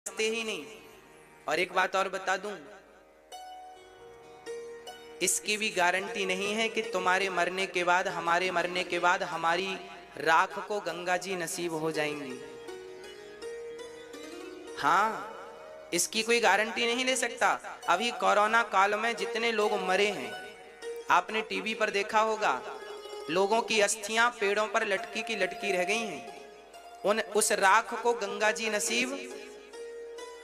समझते ही नहीं। और एक बात और बता दूं, इसकी भी गारंटी नहीं है कि तुम्हारे मरने के बाद, हमारे मरने के बाद हमारी राख को गंगा जी नसीब हो जाएंगी। हाँ, इसकी कोई गारंटी नहीं ले सकता। अभी कोरोना काल में जितने लोग मरे हैं, आपने टीवी पर देखा होगा, लोगों की अस्थियां पेड़ों पर लटकी की लटकी रह गई हैं। उस राख को गंगा जी नसीब,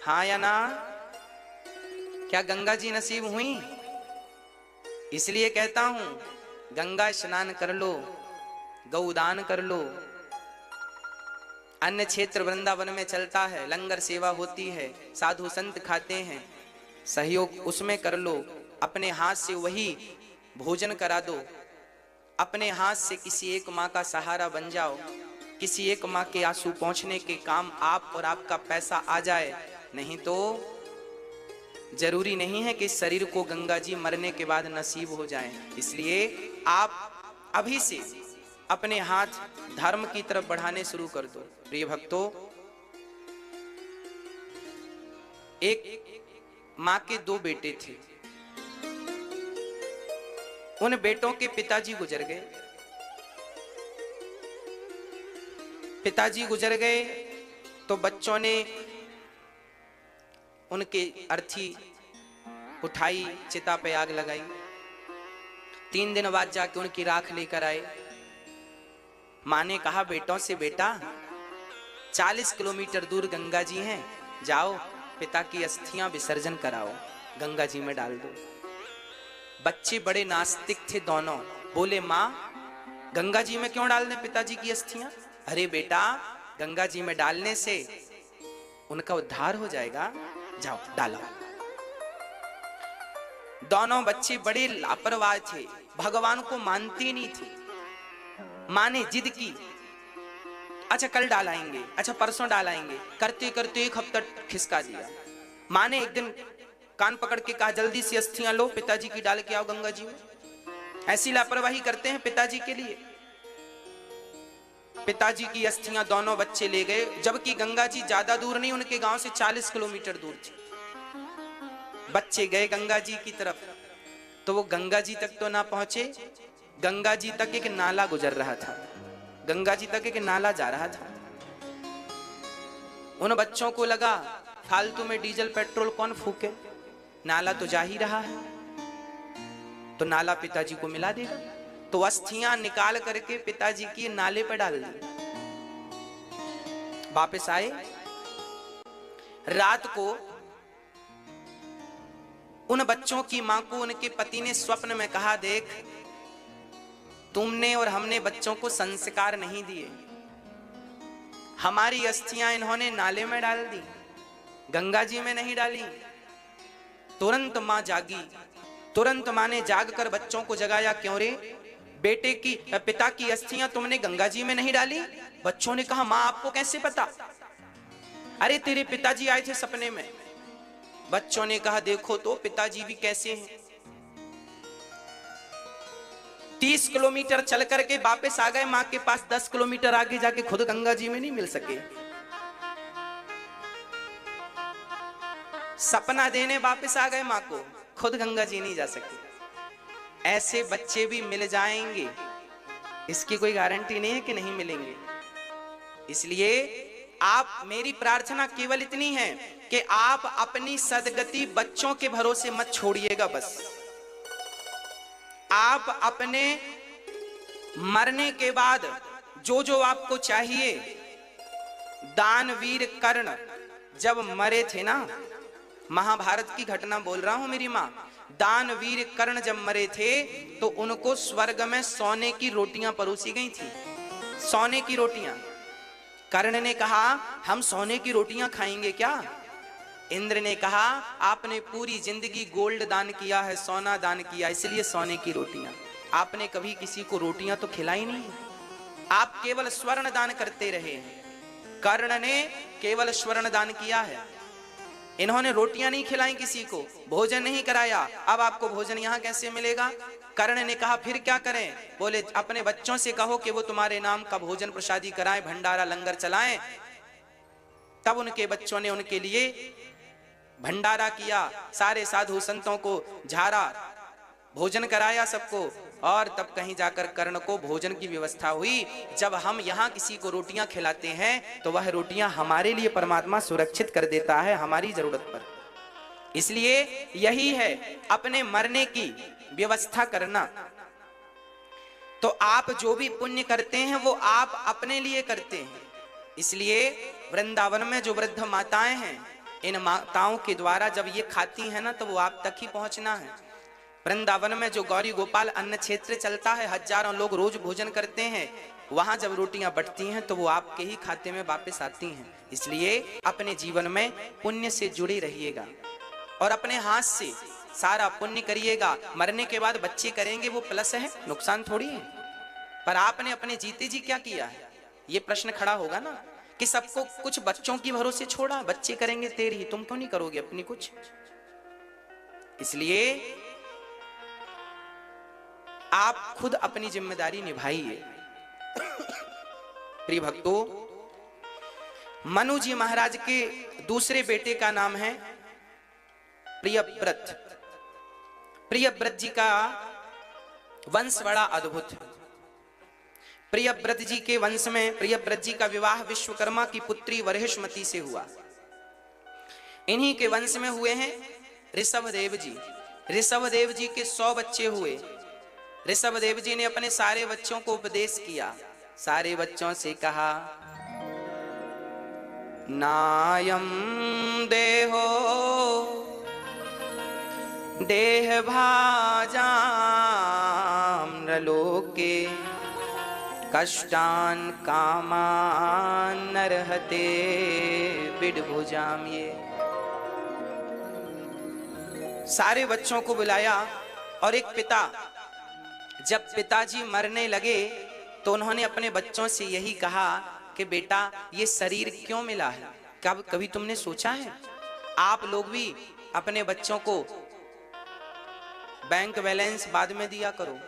हाँ या ना? क्या गंगा जी नसीब हुई? इसलिए कहता हूं, गंगा स्नान कर लो, गौदान कर लो। अन्य क्षेत्र वृंदावन में चलता है, लंगर सेवा होती है, साधु संत खाते हैं, सहयोग उसमें कर लो। अपने हाथ से वही भोजन करा दो, अपने हाथ से किसी एक माँ का सहारा बन जाओ, किसी एक माँ के आंसू पहुंचने के काम आप और आपका पैसा आ जाए। नहीं तो जरूरी नहीं है कि शरीर को गंगा जी मरने के बाद नसीब हो जाए। इसलिए आप अभी से अपने हाथ धर्म की तरफ बढ़ाने शुरू कर दो। प्रिय भक्तों, एक माँ के 2 बेटे थे। उन बेटों के पिताजी गुजर गए। पिताजी गुजर गए तो बच्चों ने उनके अर्थी उठाई, चिता पे आग लगाई। 3 दिन बाद जाके उनकी राख लेकर आए। माँ ने कहा बेटों से, बेटा 40 किलोमीटर दूर गंगा जी हैं, जाओ पिता की अस्थियां विसर्जन कराओ, गंगा जी में डाल दो। बच्चे बड़े नास्तिक थे दोनों, बोले माँ गंगा जी में क्यों डाल दें पिताजी की अस्थियां? अरे बेटा, गंगा जी में डालने से उनका उद्धार हो जाएगा, जाओ डालो। दोनों बच्चे बड़े लापरवाह थे, भगवान को मानते नहीं थे। माँ ने जिद की, अच्छा कल डालाएंगे, अच्छा परसों डालाएंगे, करते करते 1 हफ्ता खिसका दिया। माँ ने एक दिन कान पकड़ के कहा, जल्दी से अस्थियां लो, पिताजी की डाल के आओ गंगा जी में। ऐसी लापरवाही करते हैं पिताजी के लिए। पिताजी की अस्थियां दोनों बच्चे ले गए, जबकि गंगा जी ज्यादा दूर नहीं, उनके गांव से 40 किलोमीटर दूर थी। बच्चे गए गंगा जी की तरफ, तो वो गंगा जी तक तो ना पहुंचे। गंगा जी तक एक नाला गुजर रहा था, गंगा जी तक एक नाला जा रहा था। उन बच्चों को लगा फालतू में डीजल पेट्रोल कौन फूके, नाला तो जा ही रहा है, तो नाला पिताजी को मिला देगा। तो अस्थियां निकाल करके पिताजी की नाले पर डाल दी। वापस आए, रात को उन बच्चों की मां को उनके पति ने स्वप्न में कहा, देख तुमने और हमने बच्चों को संस्कार नहीं दिए, हमारी अस्थियां इन्होंने नाले में डाल दी, गंगा जी में नहीं डाली। तुरंत मां जागी, तुरंत मां ने जागकर बच्चों को जगाया, क्यों रे बेटे की, पिता की अस्थियां तुमने गंगा जी में नहीं डाली? बच्चों ने कहा, मां आपको कैसे पता? अरे तेरे पिताजी आए थे सपने में। बच्चों ने कहा, देखो तो पिताजी भी कैसे हैं। 30 किलोमीटर चल करके वापस आ गए मां के पास, 10 किलोमीटर आगे जाके खुद गंगा जी में नहीं मिल सके। सपना देने वापस आ गए मां को, खुद गंगा जी नहीं जा सके। ऐसे बच्चे भी मिल जाएंगे, इसकी कोई गारंटी नहीं है कि नहीं मिलेंगे। इसलिए आप, मेरी प्रार्थना केवल इतनी है कि आप अपनी सदगति बच्चों के भरोसे मत छोड़िएगा। बस आप अपने मरने के बाद जो जो आपको चाहिए, दानवीर कर्ण जब मरे थे ना, महाभारत की घटना बोल रहा हूं मेरी मां, दानवीर कर्ण जब मरे थे तो उनको स्वर्ग में सोने की रोटियां परोसी गई थी, सोने की रोटियां। कर्ण ने कहा, हम सोने की रोटियां खाएंगे क्या? इंद्र ने कहा, आपने पूरी जिंदगी गोल्ड दान किया है, सोना दान किया, इसलिए सोने की रोटियां। आपने कभी किसी को रोटियां तो खिलाई नहीं, आप केवल स्वर्ण दान करते रहे। कर्ण ने केवल स्वर्ण दान किया है, इन्होंने रोटियां नहीं खिलाई किसी को, भोजन नहीं कराया। अब आपको भोजन यहां कैसे मिलेगा? कर्ण ने कहा, फिर क्या करें? बोले, अपने बच्चों से कहो कि वो तुम्हारे नाम का भोजन प्रसादी कराएं, भंडारा लंगर चलाएं। तब उनके बच्चों ने उनके लिए भंडारा किया, सारे साधु संतों को झारा, भोजन कराया सबको, और तब कहीं जाकर कर्ण को भोजन की व्यवस्था हुई। जब हम यहाँ किसी को रोटियां खिलाते हैं तो वह रोटियां हमारे लिए परमात्मा सुरक्षित कर देता है हमारी जरूरत पर। इसलिए यही है अपने मरने की व्यवस्था करना। तो आप जो भी पुण्य करते हैं वो आप अपने लिए करते हैं। इसलिए वृंदावन में जो वृद्ध माताएं हैं, इन माताओं के द्वारा जब ये खाती हैं ना तो वो आप तक ही पहुंचना है। वृंदावन में जो गौरी गोपाल अन्न क्षेत्र चलता है, हजारों लोग रोज भोजन करते हैं, वहां जब रोटियां बटती हैं तो वो आपके ही खाते में वापस आती हैं। इसलिए अपने जीवन में पुण्य से जुड़े रहिएगा और अपने हाथ से सारा पुण्य करिएगा। मरने के बाद बच्चे करेंगे वो प्लस है, नुकसान थोड़ी है। पर आपने अपने जीते जी क्या किया है, ये प्रश्न खड़ा होगा ना कि सबको कुछ बच्चों की भरोसे छोड़ा, बच्चे करेंगे तेरी ही, तुम तो नहीं करोगे अपनी कुछ। इसलिए आप खुद अपनी जिम्मेदारी निभाइए। प्रिय भक्तों, मनु जी महाराज के दूसरे बेटे का नाम है प्रियव्रत। प्रियव्रत जी का वंश बड़ा अद्भुत है। प्रियव्रत जी के वंश में प्रियव्रत जी का विवाह विश्वकर्मा की पुत्री वरहिष्मती से हुआ। इन्हीं के वंश में हुए हैं ऋषभदेव जी। ऋषभदेव जी के 100 बच्चे हुए। ऋषभदेव जी ने अपने सारे बच्चों को उपदेश किया। सारे बच्चों से कहा, नायम देहो देह भाजाम नृलोके कष्टान कामान नरहते विडभुजाम। ये सारे बच्चों को बुलाया और एक पिता, जब पिताजी मरने लगे तो उन्होंने अपने बच्चों से यही कहा कि बेटा ये शरीर क्यों मिला है, कभी तुमने सोचा है? आप लोग भी अपने बच्चों को बैंक बैलेंस बाद में दिया करो,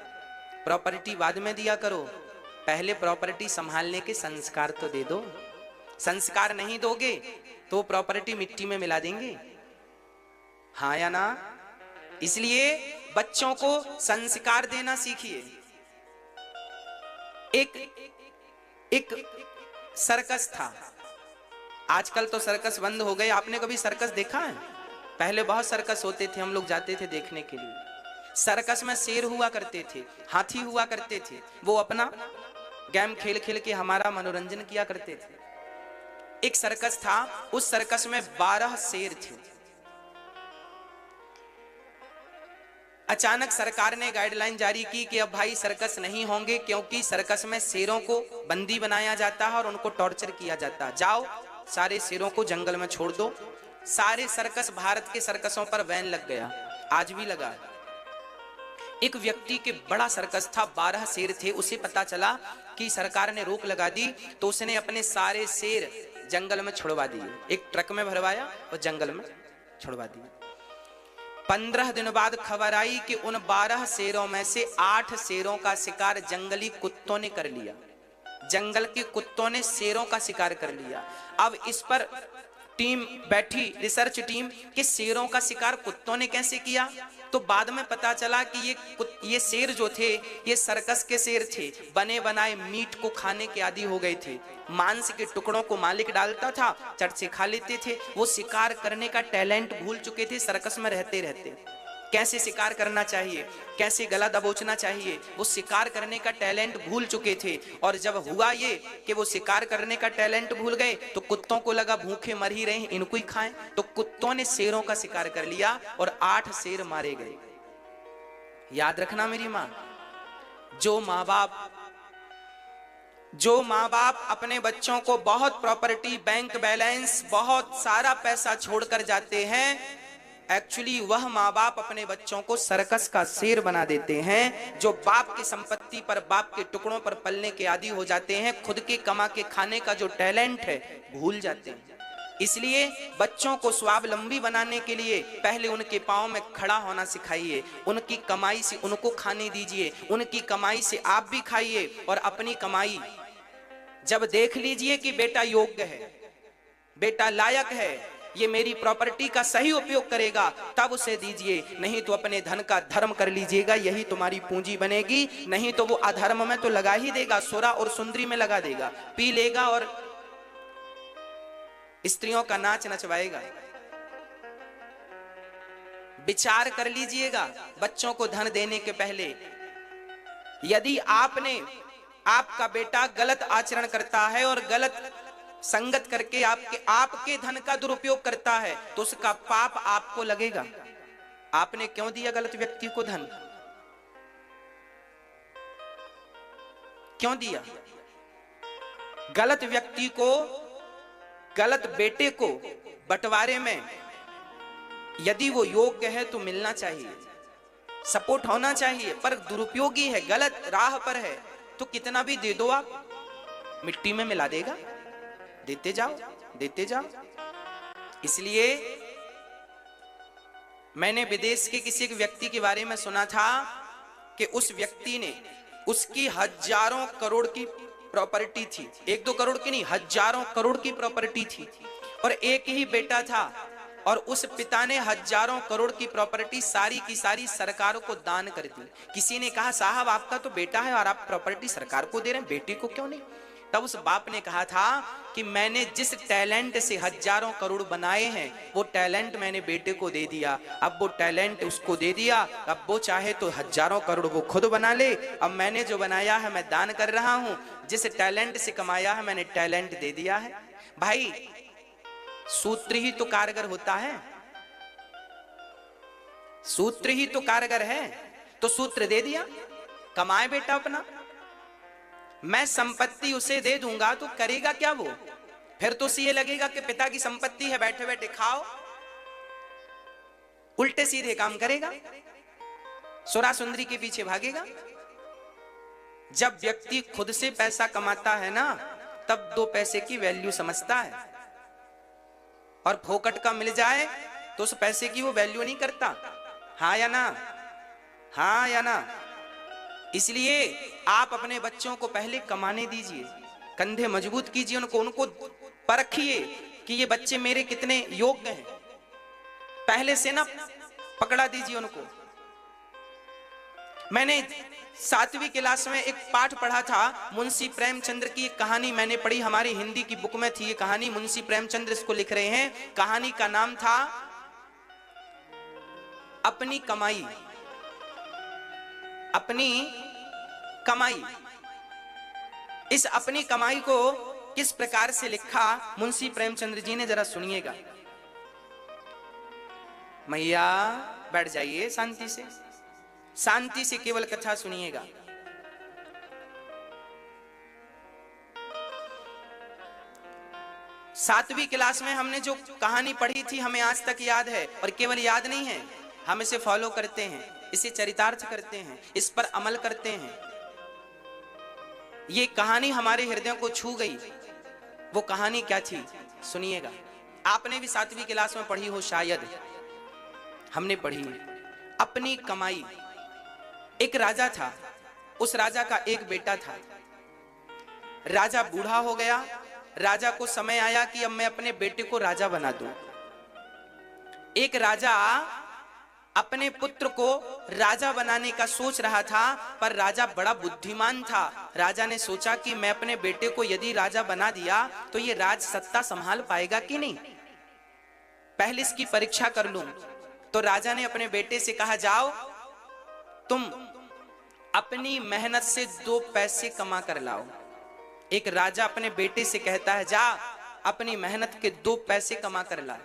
प्रॉपर्टी बाद में दिया करो, पहले प्रॉपर्टी संभालने के संस्कार तो दे दो। संस्कार नहीं दोगे तो प्रॉपर्टी मिट्टी में मिला देंगे, हाँ या ना? इसलिए बच्चों को संस्कार देना सीखिए। एक सर्कस था, आजकल तो सर्कस बंद हो गए। आपने कभी सर्कस देखा है? पहले बहुत सर्कस होते थे, हम लोग जाते थे देखने के लिए। सर्कस में शेर हुआ करते थे, हाथी हुआ करते थे, वो अपना गेम खेल खेल के हमारा मनोरंजन किया करते थे। एक सर्कस था, उस सर्कस में 12 शेर थे। अचानक सरकार ने गाइडलाइन जारी की कि अब भाई सर्कस नहीं होंगे, क्योंकि सर्कस में शेरों को बंदी बनाया जाता है और उनको टॉर्चर किया जाता है। जाओ सारे शेरों को जंगल में छोड़ दो। सारे सर्कस, भारत के सर्कसों पर बैन लग गया, आज भी लगा। एक व्यक्ति के बड़ा सर्कस था, 12 शेर थे। उसे पता चला कि सरकार ने रोक लगा दी, तो उसने अपने सारे शेर जंगल में छुड़वा दिए। एक ट्रक में भरवाया और जंगल में छुड़वा दिए। 15 दिन बाद खबर आई कि उन 12 शेरों में से 8 शेरों का शिकार जंगली कुत्तों ने कर लिया। जंगल के कुत्तों ने शेरों का शिकार कर लिया। अब इस पर टीम बैठी, रिसर्च टीम, कि शेरों का शिकार कुत्तों ने कैसे किया। तो बाद में पता चला कि ये शेर जो थे ये सर्कस के शेर थे, बने बनाए मीट को खाने के आदी हो गए थे। मांस के टुकड़ों को मालिक डालता था, चट से खा लेते थे। वो शिकार करने का टैलेंट भूल चुके थे सर्कस में रहते रहते। कैसे शिकार करना चाहिए, कैसे गला दबोचना चाहिए, वो शिकार करने का टैलेंट भूल चुके थे। और जब हुआ ये कि वो शिकार करने का टैलेंट भूल गए तो कुत्तों को लगा भूखे मर ही रहे, इनको ही खाएं। तो कुत्तों ने शेरों का शिकार कर लिया और 8 शेर मारे गए। याद रखना मेरी माँ, जो माँ बाप अपने बच्चों को बहुत प्रॉपर्टी, बैंक बैलेंस, बहुत सारा पैसा छोड़कर जाते हैं, एक्चुअली वह माँ बाप अपने बच्चों को सर्कस का शेर बना देते हैं। जो बाप की संपत्ति पर, बाप के टुकड़ों पर पलने के आदी हो जाते हैं, खुद के कमा के खाने का जो टैलेंट है भूल जाते हैं। इसलिए बच्चों को स्वावलंबी बनाने के लिए पहले उनके पांव में खड़ा होना सिखाइए। उनकी कमाई से उनको खाने दीजिए, उनकी कमाई से आप भी खाइए। और अपनी कमाई जब देख लीजिए कि बेटा योग्य है, बेटा लायक है, ये मेरी प्रॉपर्टी का सही उपयोग करेगा, तब उसे दीजिए, नहीं तो अपने धन का धर्म कर लीजिएगा, यही तुम्हारी पूंजी बनेगी। नहीं तो वो अधर्म में तो लगा ही देगा, सुरा और सुंदरी में लगा देगा, पी लेगा और स्त्रियों का नाच नचवाएगा। विचार कर लीजिएगा बच्चों को धन देने के पहले। यदि आपका बेटा गलत आचरण करता है और गलत संगत करके आपके धन का दुरुपयोग करता है, तो उसका पाप आपको लगेगा। आपने क्यों दिया गलत व्यक्ति को धन? क्यों दिया? गलत व्यक्ति को, गलत बेटे को बंटवारे में यदि वो योग्य है तो मिलना चाहिए, सपोर्ट होना चाहिए, पर दुरुपयोगी है, गलत राह पर है, तो कितना भी दे दो आप, मिट्टी में मिला देगा। देते जाओ, देते जाओ। इसलिए मैंने विदेश के किसी एक व्यक्ति के बारे में सुना था कि उस व्यक्ति ने, उसकी हजारों करोड़ की प्रॉपर्टी थी, 1-2 करोड़ की नहीं, हजारों करोड़ की प्रॉपर्टी थी, और एक ही बेटा था, और उस पिता ने हजारों करोड़ की प्रॉपर्टी सारी की सारी सरकार को दान कर दी। किसी ने कहा साहब आपका तो बेटा है और आप प्रॉपर्टी सरकार को दे रहे हैं, बेटे को क्यों नहीं? तब उस बाप ने कहा था कि मैंने जिस टैलेंट से हजारों करोड़ बनाए हैं, वो टैलेंट मैंने बेटे को दे दिया। अब वो टैलेंट उसको दे दिया, अब वो चाहे तो हजारों करोड़ वो खुद बना ले। अब मैंने जो बनाया है मैं दान कर रहा हूं, जिस टैलेंट से कमाया है मैंने टैलेंट दे दिया है। भाई सूत्र ही तो कारगर होता है, सूत्र ही तो कारगर है। तो सूत्र दे दिया, कमाए बेटा अपना, मैं संपत्ति उसे दे दूंगा तो करेगा क्या वो? फिर तो उसे ये लगेगा कि पिता की संपत्ति है, बैठे बैठे खाओ, उल्टे सीधे काम करेगा, सुरा सुंदरी के पीछे भागेगा। जब व्यक्ति खुद से पैसा कमाता है ना, तब 2 पैसे की वैल्यू समझता है, और फोकट का मिल जाए तो उस पैसे की वो वैल्यू नहीं करता। हाँ या ना? हाँ या ना? इसलिए आप अपने बच्चों को पहले कमाने दीजिए, कंधे मजबूत कीजिए, उनको परखिए कि ये बच्चे मेरे कितने योग्य हैं, पहले से ना पकड़ा दीजिए उनको। मैंने 7वीं क्लास में एक पाठ पढ़ा था, मुंशी प्रेमचंद्र की एक कहानी मैंने पढ़ी, हमारी हिंदी की बुक में थी ये कहानी, मुंशी प्रेमचंद्र इसको लिख रहे हैं। कहानी का नाम था अपनी कमाई। अपनी कमाई। इस अपनी कमाई को किस प्रकार से लिखा मुंशी प्रेमचंद्र जी ने, जरा सुनिएगा। मैया बैठ जाइए शांति से, शांति से केवल कथा सुनिएगा। सातवीं क्लास में हमने जो कहानी पढ़ी थी हमें आज तक याद है, और केवल याद नहीं है, हम इसे फॉलो करते हैं, इसे चरितार्थ करते हैं, इस पर अमल करते हैं। ये कहानी हमारे हृदय को छू गई। वो कहानी क्या थी सुनिएगा। आपने भी 7वीं क्लास में पढ़ी हो शायद, हमने पढ़ी। अपनी कमाई। एक राजा था, उस राजा का एक बेटा था। राजा बूढ़ा हो गया, राजा को समय आया कि अब मैं अपने बेटे को राजा बना दूं। एक राजा अपने पुत्र को राजा बनाने का सोच रहा था, पर राजा बड़ा बुद्धिमान था। राजा ने सोचा कि मैं अपने बेटे को यदि राजा बना दिया तो ये राज सत्ता संभाल पाएगा कि नहीं, पहले इसकी परीक्षा कर लूं। तो राजा ने अपने बेटे से कहा, जाओ तुम अपनी मेहनत से 2 पैसे कमा कर लाओ। एक राजा अपने बेटे से कहता है, जा अपनी मेहनत के 2 पैसे कमा कर ला।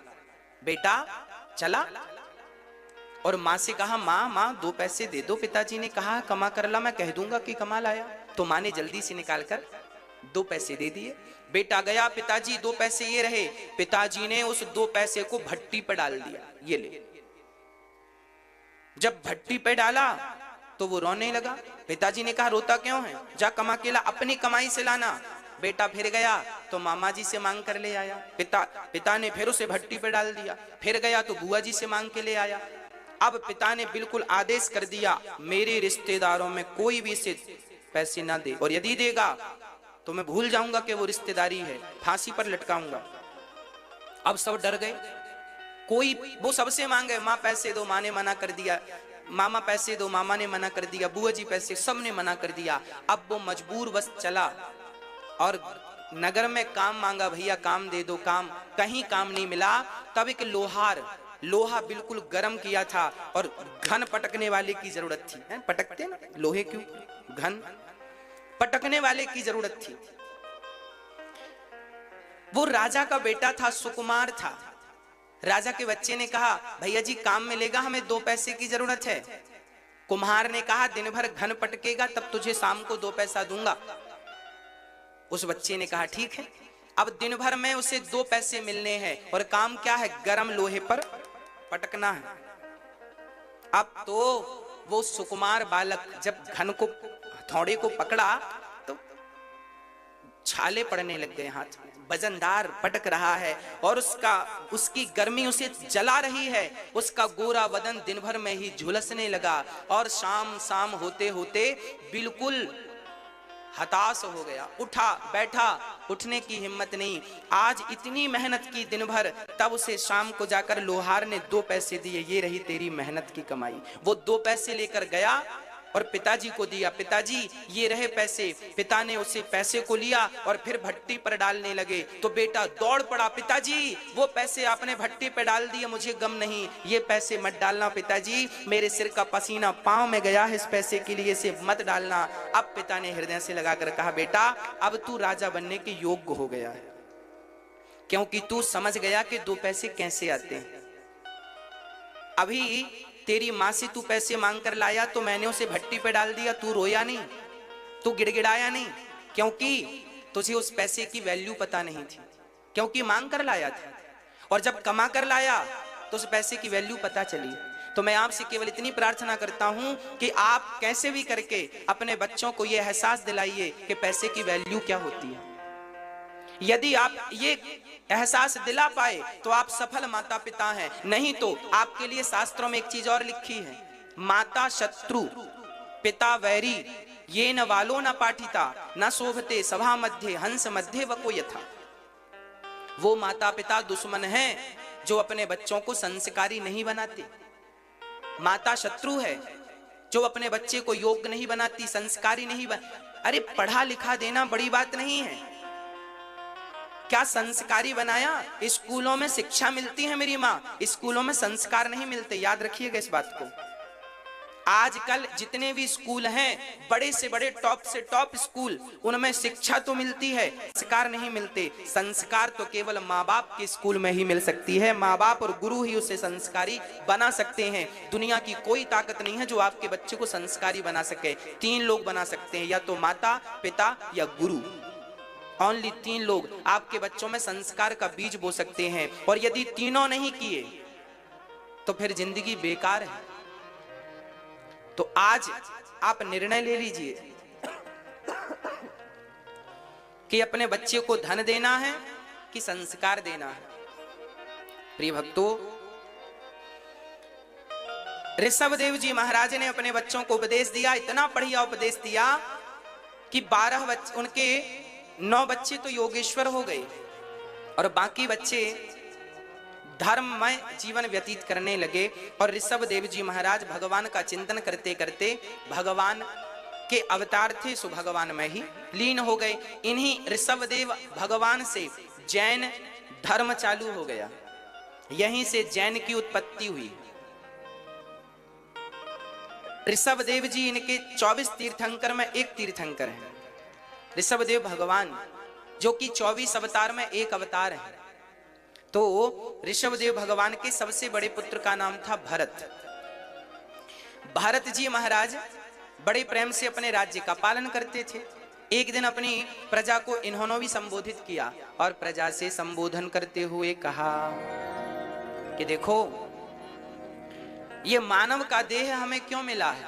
बेटा चला, और माँ से कहा, माँ 2 पैसे दे दो। पिताजी ने कहा, कमा कर ला, मैं कह दूंगा कि कमा लाया। तो माँ ने जल्दी से निकाल कर 2 पैसे दे दिए। बेटा गया, पिताजी 2 पैसे ये रहे। पिताजी ने उस 2 पैसे को भट्टी पर डाल दिया, ये ले। जब भट्टी पे डाला तो वो रोने लगा। पिताजी ने कहा, रोता क्यों है, जा कमा के ला, अपनी कमाई से लाना। बेटा फिर गया तो मामा जी से मांग कर ले आया। पिता ने फिर उसे भट्टी पे डाल दिया। फिर गया तो बुआ जी से मांग के ले आया। अब पिता ने बिल्कुल आदेश कर दिया, मेरे रिश्तेदारों में कोई भी इसे पैसे ना दे, और यदि देगा तो मैं भूल जाऊंगा कि वो रिश्तेदारी है, फांसी पर लटकाऊंगा। अब सब डर गए, कोई वो सबसे मांगे, माँ पैसे दो, माँ ने मना कर दिया, मामा पैसे दो, मामा ने मना कर दिया, बुआ जी पैसे, सब ने मना कर दिया। अब वो मजबूर बस चला और नगर में काम मांगा, भैया काम दे दो, काम, कहीं काम नहीं मिला। तब एक लोहार, लोहा बिल्कुल गर्म किया था और घन पटकने वाले की जरूरत थी, है? पटकते ना लोहे क्यों, घन पटकने वाले की जरूरत थी। वो राजा का बेटा था, सुकुमार था। राजा के बच्चे ने कहा, भैया जी काम मिलेगा, हमें 2 पैसे की जरूरत है। कुम्हार ने कहा, दिन भर घन पटकेगा तब तुझे शाम को 2 पैसा दूंगा। उस बच्चे ने कहा ठीक है। अब दिन भर में उसे 2 पैसे मिलने हैं और काम क्या है, गरम लोहे पर पटकना है। अब तो वो सुकुमार बालक जब घन को, हथौड़े को पकड़ा तो छाले पड़ने लग गए हाथ में, वजनदार पटक रहा है और उसकी गर्मी उसे जला रही है। उसका गोरा बदन दिन भर में ही झुलसने लगा और शाम होते होते बिल्कुल हताश हो गया, उठा बैठा, उठने की हिम्मत नहीं। आज इतनी मेहनत की दिन भर, तब उसे शाम को जाकर लोहार ने 2 पैसे दिए, ये रही तेरी मेहनत की कमाई। वो 2 पैसे लेकर गया और पिताजी को दिया, पिताजी ये रहे पैसे। पिता ने उसे पैसे को लिया और फिर भट्टी पर डालने लगे। तो बेटा दौड़ पड़ा, पिताजी वो पैसे आपने भट्टी पर डाल दिए, मुझे गम नहीं, ये पैसे मत डालना पिताजी, मेरे सिर का पसीना पांव में गया है इस पैसे के लिए, इसे मत डालना। अब पिता ने हृदय से लगाकर कहा, बेटा अब तू राजा बनने के योग्य हो गया है, क्योंकि तू समझ गया कि 2 पैसे कैसे आते हैं। अभी तेरी माँ से तू पैसे मांग कर लाया तो मैंने उसे भट्टी पे डाल दिया, तू रोया नहीं, तू गिड़गिड़ाया नहीं, क्योंकि तुझे उस पैसे की वैल्यू पता नहीं थी, क्योंकि मांग कर लाया था। और जब कमा कर लाया तो उस पैसे की वैल्यू पता चली। तो मैं आपसे केवल इतनी प्रार्थना करता हूं कि आप कैसे भी करके अपने बच्चों को यह एहसास दिलाइए कि पैसे की वैल्यू क्या होती है। यदि आप ये एहसास दिला पाए तो आप सफल माता पिता हैं, नहीं तो आपके लिए शास्त्रों में एक चीज और लिखी है, माता शत्रु पिता वैरी, ये न वालो न पाठिता न शोभते सभा मध्य हंस मध्य वको यथा। वो माता पिता दुश्मन हैं जो अपने बच्चों को संस्कारी नहीं बनाते। माता शत्रु है जो अपने बच्चे को योग्य नहीं बनाती, संस्कारी नहीं अरे पढ़ा लिखा देना बड़ी बात नहीं है, क्या संस्कारी बनाया? स्कूलों में शिक्षा मिलती है मेरी माँ, स्कूलों में संस्कार नहीं मिलते, याद रखिएगा इस बात को। आजकल जितने भी स्कूल हैं, बड़े से बड़े टॉप से टॉप स्कूल, उनमें शिक्षा तो मिलती है, संस्कार नहीं मिलते। संस्कार तो केवल माँ बाप के स्कूल में ही मिल सकती है, माँ बाप और गुरु ही उसे संस्कारी बना सकते हैं। दुनिया की कोई ताकत नहीं है जो आपके बच्चे को संस्कारी बना सके। 3 लोग बना सकते हैं, या तो माता पिता या गुरु। ओनली 3 लोग आपके बच्चों में संस्कार का बीज बो सकते हैं। और यदि तीनों नहीं किए तो फिर जिंदगी बेकार है। तो आज आप निर्णय ले लीजिए कि अपने बच्चे को धन देना है कि संस्कार देना है। प्रिय भक्तों, ऋषभदेव जी महाराज ने अपने बच्चों को उपदेश दिया, इतना बढ़िया उपदेश दिया कि 12 बच्चे, उनके 9 बच्चे तो योगेश्वर हो गए और बाकी बच्चे धर्ममय जीवन व्यतीत करने लगे। और ऋषभदेव जी महाराज भगवान का चिंतन करते करते भगवान के अवतार थे, सो भगवान में ही लीन हो गए। इन्हीं ऋषभदेव भगवान से जैन धर्म चालू हो गया, यहीं से जैन की उत्पत्ति हुई। ऋषभदेव जी इनके 24 तीर्थंकर में एक तीर्थंकर है। ऋषभदेव भगवान जो कि 24 अवतार में एक अवतार है। तो ऋषभदेव भगवान के सबसे बड़े पुत्र का नाम था भरत। भरत जी महाराज बड़े प्रेम से अपने राज्य का पालन करते थे। एक दिन अपनी प्रजा को इन्होंने भी संबोधित किया और प्रजा से संबोधन करते हुए कहा कि देखो, ये मानव का देह हमें क्यों मिला है?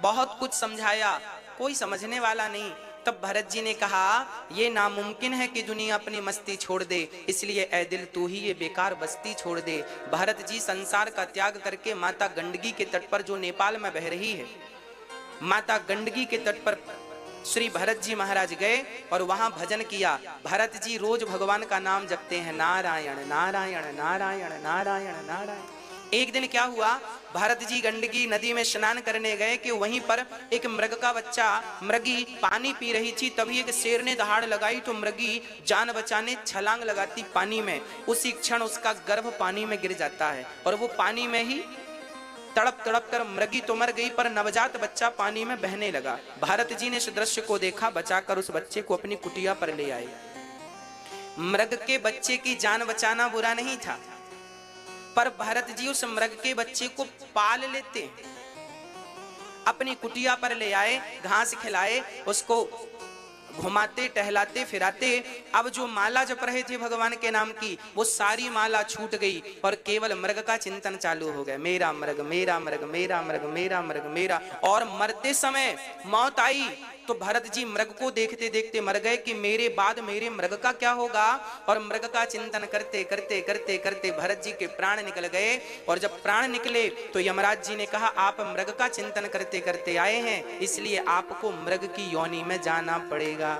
बहुत कुछ समझाया, कोई समझने वाला नहीं। तब भरत जी ने कहा, ये नामुमकिन है कि दुनिया अपनी मस्ती छोड़ दे, इसलिए ऐ दिल तू ही ये बेकार बस्ती छोड़ दे। भरत जी संसार का त्याग करके माता गंडकी के तट पर, जो नेपाल में बह रही है, माता गंडकी के तट पर श्री भरत जी महाराज गए और वहां भजन किया। भरत जी रोज भगवान का नाम जपते हैं, नारायण नारायण नारायण नारायण नारायण। एक दिन क्या हुआ, भरत जी गंडकी नदी में स्नान करने गए कि वहीं पर एक मृग का बच्चा, मृगी पानी पी रही थी। तभी एक शेर ने दहाड़ लगाई तो मृगी जान बचाने छलांग लगाती पानी में। उसी क्षण उसका गर्भ पानी में गिर जाता है और वो पानी में ही तड़प तड़प कर मृगी तो मर गई, पर नवजात बच्चा पानी में बहने लगा। भारत जी ने इस दृश्य को देखा, बचाकर उस बच्चे को अपनी कुटिया पर ले आए। मृग के बच्चे की जान बचाना बुरा नहीं था, पर भरत जी उस मृग के बच्चे को पाल लेते, अपनी कुटिया पर ले आए, घास खिलाए, उसको घुमाते टहलाते फिराते। अब जो माला जप रहे थे भगवान के नाम की, वो सारी माला छूट गई और केवल मृग का चिंतन चालू हो गया, मेरा मृग मेरा मृग मेरा मृग मेरा मृग मेरा। और मरते समय मौत आई तो भरत जी मृग को देखते देखते मर गए कि मेरे बाद मेरे मृग का क्या होगा। और मृग का चिंतन करते करते करते करते भरत जी के प्राण निकल गए। और जब प्राण निकले तो यमराज जी ने कहा, आप मृग का चिंतन करते करते आए हैं, इसलिए आपको मृग की योनि में जाना पड़ेगा।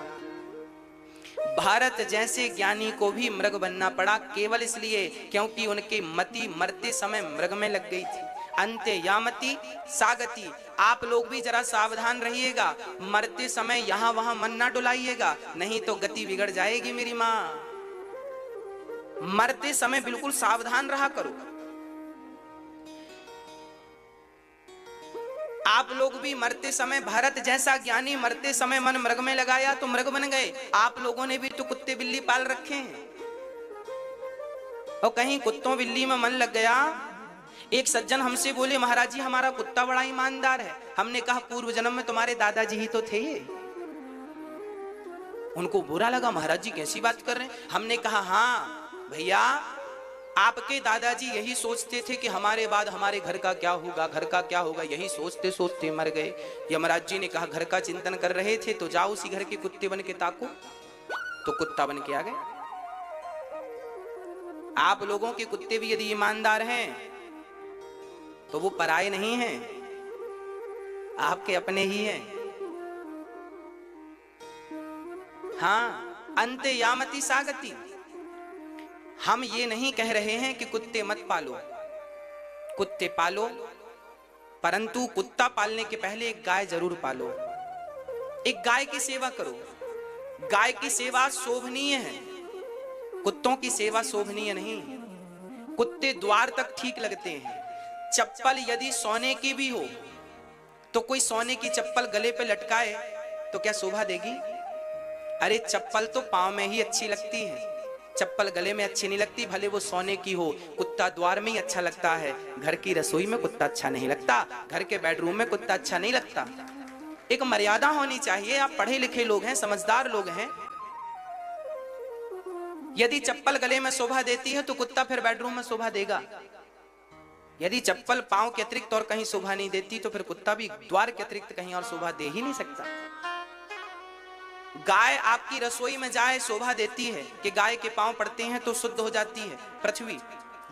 भारत जैसे ज्ञानी को भी मृग बनना पड़ा, केवल इसलिए क्योंकि उनकी मति मरते समय मृग में लग गई थी। अंते यामति सागति। आप लोग भी जरा सावधान रहिएगा, मरते समय यहां वहां मन ना डुलाइएगा, नहीं तो गति बिगड़ जाएगी मेरी मां। मरते समय बिल्कुल सावधान रहा करो। आप लोग भी मरते समय, भारत जैसा ज्ञानी मरते समय मन मृग में लगाया तो मृग बन गए। आप लोगों ने भी तो कुत्ते बिल्ली पाल रखे हैं, और कहीं कुत्तों बिल्ली में मन लग गया। एक सज्जन हमसे बोले, महाराज जी हमारा कुत्ता बड़ा ईमानदार है। हमने कहा, पूर्व जन्म में तुम्हारे दादाजी ही तो थे। उनको बुरा लगा, महाराज जी कैसी बात कर रहे हैं। हमने कहा, हाँ भैया, आपके दादाजी यही सोचते थे कि हमारे बाद हमारे घर का क्या होगा, घर का क्या होगा, यही सोचते सोचते मर गए। यमराज जी ने कहा, घर का चिंतन कर रहे थे तो जाओ उसी घर के कुत्ते बन के ताको। तो कुत्ता बन के आ गए। आप लोगों के कुत्ते भी यदि ईमानदार हैं तो वो पराये नहीं हैं, आपके अपने ही हैं। हाँ, अंते यामति सागति। हम ये नहीं कह रहे हैं कि कुत्ते मत पालो, कुत्ते पालो, परंतु कुत्ता पालने के पहले एक गाय जरूर पालो। एक गाय की सेवा करो। गाय की सेवा शोभनीय है, कुत्तों की सेवा शोभनीय नहीं। कुत्ते द्वार तक ठीक लगते हैं। चप्पल यदि सोने की भी हो तो कोई सोने की चप्पल गले पे लटकाए तो क्या शोभा देगी? अरे चप्पल तो पांव में ही अच्छी लगती है, चप्पल गले में अच्छी नहीं लगती, भले वो सोने की हो। कुत्ता द्वार में ही अच्छा लगता है, घर की रसोई में कुत्ता अच्छा नहीं लगता, घर के बेडरूम में कुत्ता अच्छा नहीं लगता। एक मर्यादा होनी चाहिए। आप पढ़े लिखे लोग हैं, समझदार लोग हैं। यदि चप्पल गले में शोभा देती है तो कुत्ता फिर बेडरूम में शोभा देगा। यदि चप्पल पांव के अतिरिक्त और कहीं शोभा नहीं देती तो फिर कुत्ता भी द्वार के अतिरिक्त कहीं और शोभा दे ही नहीं सकता। गाय आपकी रसोई में जाए शोभा देती है कि गाय के पांव पड़ते हैं तो शुद्ध हो जाती है पृथ्वी।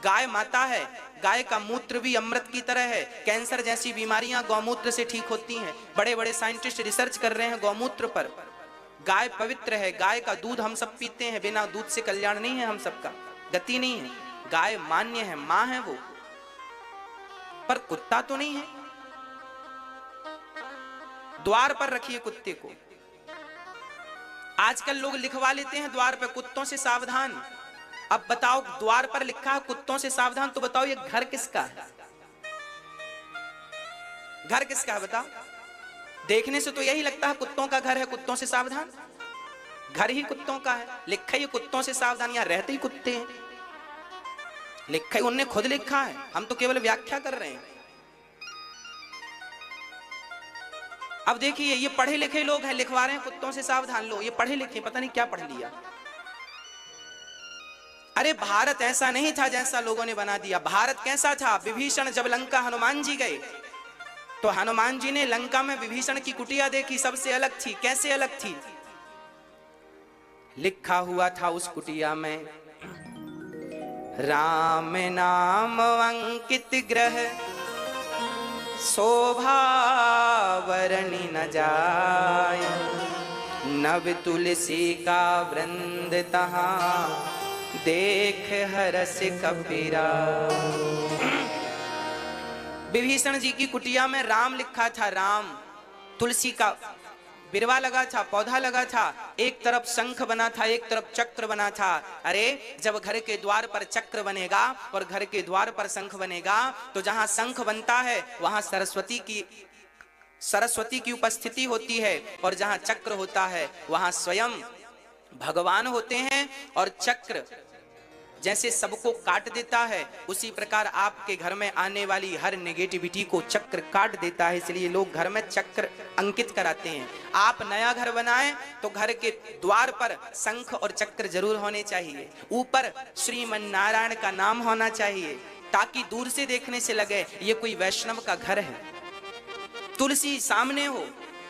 गाय माता है, गाय का मूत्र भी अमृत की तरह है। कैंसर जैसी बीमारियां गौमूत्र से ठीक होती हैं। बड़े बड़े साइंटिस्ट रिसर्च कर रहे हैं गौमूत्र पर। गाय पवित्र है, गाय का दूध हम सब पीते हैं, बिना दूध से कल्याण नहीं है हम सबका, गति नहीं है। गाय मान्य है, मां है वो, पर कुत्ता तो नहीं है। द्वार पर रखिए कुत्ते को। आजकल लोग लिखवा लेते हैं द्वार पर, कुत्तों से सावधान। अब बताओ, द्वार पर लिखा है कुत्तों से सावधान, तो बताओ ये घर किसका है? घर किसका है बताओ? देखने से तो यही लगता है कुत्तों का घर है, कुत्तों से सावधान। घर ही कुत्तों का है, लिखा ही कुत्तों से सावधान, यहां रहते ही कुत्ते हैं। लिखा ही उनने खुद लिखा है, हम तो केवल व्याख्या कर रहे हैं। अब देखिए, ये पढ़े लिखे लोग हैं, लिखवा रहे हैं कुत्तों से सावधान। लो, ये पढ़े लिखे, पता नहीं क्या पढ़ लिया। अरे भारत ऐसा नहीं था जैसा लोगों ने बना दिया। भारत कैसा था? विभीषण जब लंका हनुमान जी गए तो हनुमान जी ने लंका में विभीषण की कुटिया देखी, सबसे अलग थी। कैसे अलग थी? लिखा हुआ था उस कुटिया में, राम नाम अंकित ग्रह, शोभा वरणी न जाय। नव तुलसी का वृंद तहाँ देख हरस कबीरा। विभीषण जी की कुटिया में राम लिखा था, राम। तुलसी का बिरवा लगा था, पौधा लगा था, एक तरफ शंख बना था, एक तरफ चक्र बना था। अरे जब घर के द्वार पर चक्र बनेगा और घर के द्वार पर शंख बनेगा तो जहां शंख बनता है वहां सरस्वती की उपस्थिति होती है, और जहां चक्र होता है वहां स्वयं भगवान होते हैं। और चक्र जैसे सबको काट देता है, उसी प्रकार आपके घर में आने वाली हर नेगेटिविटी को चक्र काट देता है। इसलिए लोग घर में चक्र अंकित कराते हैं। आप नया घर बनाएं तो घर के द्वार पर शंख और चक्र जरूर होने चाहिए। ऊपर श्रीमन नारायण का नाम होना चाहिए, ताकि दूर से देखने से लगे ये कोई वैष्णव का घर है। तुलसी सामने हो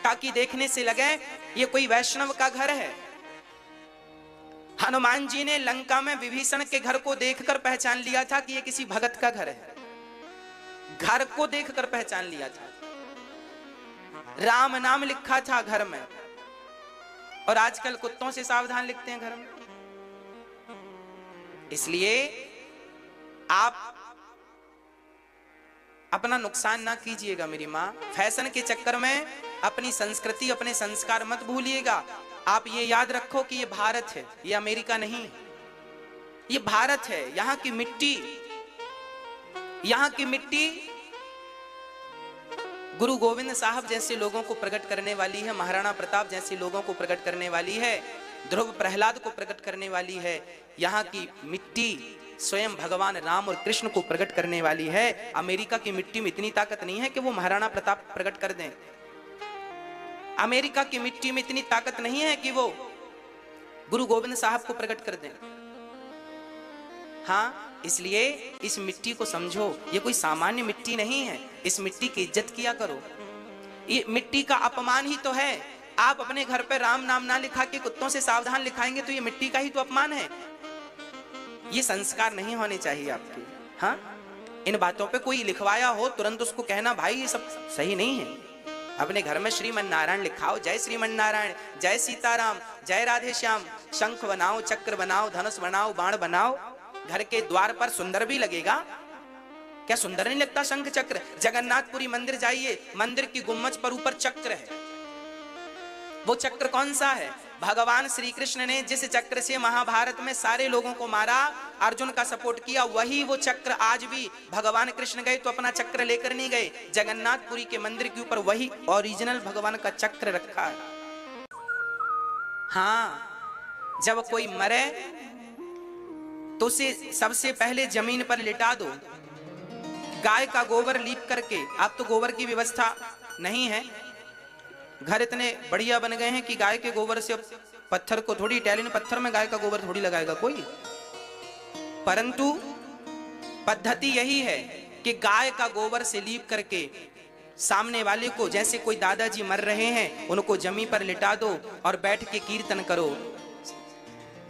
ताकि देखने से लगे ये कोई वैष्णव का घर है। हनुमान जी ने लंका में विभीषण के घर को देखकर पहचान लिया था कि ये किसी भगत का घर है। घर को देखकर पहचान लिया था। राम नाम लिखा था घर में, और आजकल कुत्तों से सावधान लिखते हैं घर में। इसलिए आप अपना नुकसान ना कीजिएगा मेरी मां। फैशन के चक्कर में अपनी संस्कृति, अपने संस्कार मत भूलिएगा। आप ये याद रखो कि ये भारत है, ये अमेरिका नहीं है। ये भारत है। यहां की मिट्टी गुरु गोविंद साहब जैसे लोगों को प्रकट करने वाली है, महाराणा प्रताप जैसे लोगों को प्रकट करने वाली है, ध्रुव प्रहलाद को प्रकट करने वाली है। यहाँ की मिट्टी स्वयं भगवान राम और कृष्ण को प्रकट करने वाली है। अमेरिका की मिट्टी में इतनी ताकत नहीं है कि वो महाराणा प्रताप प्रकट कर दें। अमेरिका की मिट्टी में इतनी ताकत नहीं है कि वो गुरु गोविंद साहब को प्रकट कर दें। हाँ, इसलिए इस मिट्टी को समझो, ये कोई सामान्य मिट्टी नहीं है। इस मिट्टी की इज्जत किया करो। ये मिट्टी का अपमान ही तो है। आप अपने घर पे राम नाम ना लिखा के कुत्तों से सावधान लिखाएंगे तो ये मिट्टी का ही तो अपमान है। ये संस्कार नहीं होने चाहिए आपके। हाँ, इन बातों पे कोई लिखवाया हो तुरंत उसको कहना भाई ये सब सही नहीं है। अपने घर में श्रीमन नारायण लिखाओ, जय श्रीमन नारायण, जय सीताराम, जय राधे श्याम। शंख बनाओ, चक्र बनाओ, धनुष बनाओ, बाण बनाओ। घर के द्वार पर सुंदर भी लगेगा। क्या सुंदर नहीं लगता शंख चक्र? जगन्नाथपुरी मंदिर जाइए, मंदिर की गुम्मज पर ऊपर चक्र है। वो चक्र कौन सा है? भगवान श्री कृष्ण ने जिस चक्र से महाभारत में सारे लोगों को मारा, अर्जुन का सपोर्ट किया, वही वो चक्र आज भी भगवान कृष्ण गए तो अपना चक्र लेकर नहीं गए। जगन्नाथपुरी के मंदिर के ऊपर वही ओरिजिनल भगवान का चक्र रखा है। हाँ, जब कोई मरे तो उसे सबसे पहले जमीन पर लिटा दो, गाय का गोबर लीप करके। अब तो गोबर की व्यवस्था नहीं है, घर इतने बढ़िया बन गए हैं कि गाय के गोबर से पत्थर को थोड़ी, इटालियन पत्थर में गाय का गोबर थोड़ी लगाएगा कोई। परंतु पद्धति यही है कि गाय का गोबर से लीप करके सामने वाले को, जैसे कोई दादाजी मर रहे हैं, उनको जमीन पर लिटा दो और बैठ के कीर्तन करो,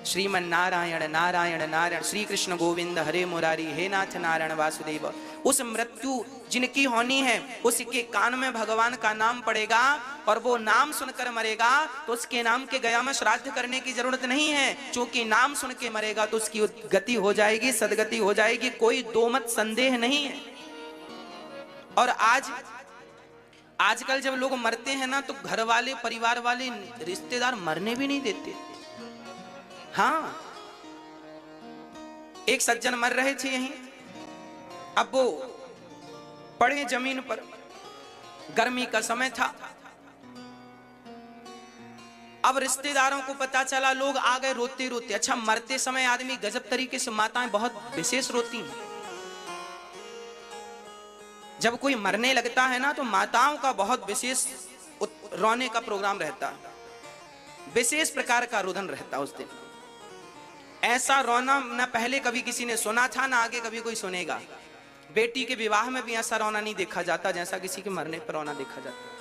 श्रीमन नारायण नारायण नारायण, श्री कृष्ण गोविंद हरे मुरारी, हे नाथ नारायण वासुदेव। उस मृत्यु जिनकी होनी है उसके कान में भगवान का नाम पड़ेगा और वो नाम सुनकर मरेगा तो उसके नाम के गया में श्राद्ध करने की जरूरत नहीं है। क्योंकि नाम सुन के मरेगा तो उसकी गति हो जाएगी, सदगति हो जाएगी, कोई दो मत संदेह नहीं है। और आजकल जब लोग मरते हैं ना तो घर वाले, परिवार वाले, रिश्तेदार मरने भी नहीं देते। हाँ, एक सज्जन मर रहे थे यहीं, अब वो पड़े जमीन पर, गर्मी का समय था। अब रिश्तेदारों को पता चला, लोग आ गए रोते रोते। अच्छा, मरते समय आदमी गजब तरीके से, माताएं बहुत विशेष रोती हैं। जब कोई मरने लगता है ना तो माताओं का बहुत विशेष रोने का प्रोग्राम रहता है, विशेष प्रकार का रुदन रहता है उस दिन। ऐसा रोना न पहले कभी किसी ने सुना था, ना आगे कभी कोई सुनेगा। बेटी के विवाह में भी ऐसा रोना नहीं देखा जाता जैसा किसी के मरने पर रोना देखा जाता।